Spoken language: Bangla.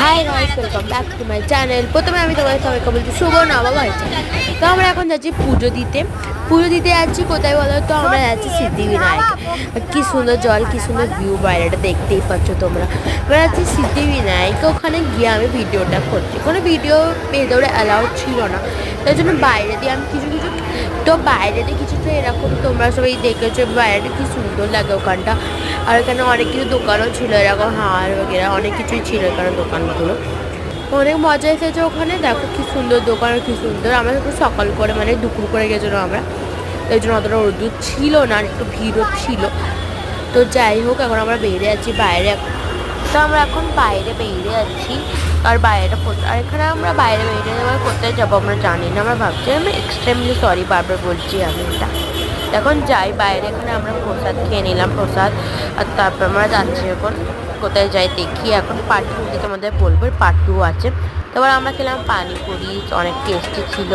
Hi guys, welcome back to my channel. প্রথমে আমি তোমাদের সবাইকে বলছি শুভ নববর্ষ। তো আমরা এখন যাচ্ছি পুজো দিতে যাচ্ছি। কোথায় বলো তো? আমরা যাচ্ছি সিদ্ধিবিনায়ক। কি সুন্দর জল, কি সুন্দর ভিউ, বাইরেটা দেখতেই পাচ্ছ তোমরা। আমরা যাচ্ছি সিদ্ধিবিনায়ক। ওখানে গিয়ে আমি ভিডিওটা করছি। কোনো ভিডিও ভেতরে অ্যালাউড ছিল না, তাই জন্য বাইরে দিয়ে আমি কিছু তো বাইরেতে কিছু তো এরকম তোমরা সবাই দেখেছো, বাইরেটা কি সুন্দর লাগে ওখানটা। আর এখানে অনেক কিছু দোকানও ছিল, এরকম হার বগেরা অনেক কিছুই ছিল এখানে দোকানগুলো। অনেক মজা এসেছে ওখানে। দেখো কি সুন্দর দোকান, কি সুন্দর। আমরা একটু সকাল করে মানে দুপুর করে গেছিলাম আমরা, এই জন্য অতটা রোদ্দুর ছিল না, আর একটু ভিড়ও ছিল। তো যাই হোক, এখন আমরা বেরিয়ে যাচ্ছি বাইরে। তো আমরা এখন বাইরে বেরিয়ে যাচ্ছি। আর বাইরেটা আর এখানে আমরা বাইরে বেরিয়ে যাওয়ার কোথায় যাবো আমরা জানি না। আমরা ভাবছি, আমি এক্সট্রিমলি সরি বারবার বলছি আমি এটা। এখন যাই বাইরে, এখানে আমরা প্রসাদ খেয়ে নিলাম প্রসাদ। আর তারপর আমরা যাচ্ছি এখন কোথায় যাই দেখি। এখন পার্ট টু তোমাদের বলবো, পার্ট টু আছে। তারপর আমরা খেলাম পানিপুরি, অনেক টেস্টি ছিল।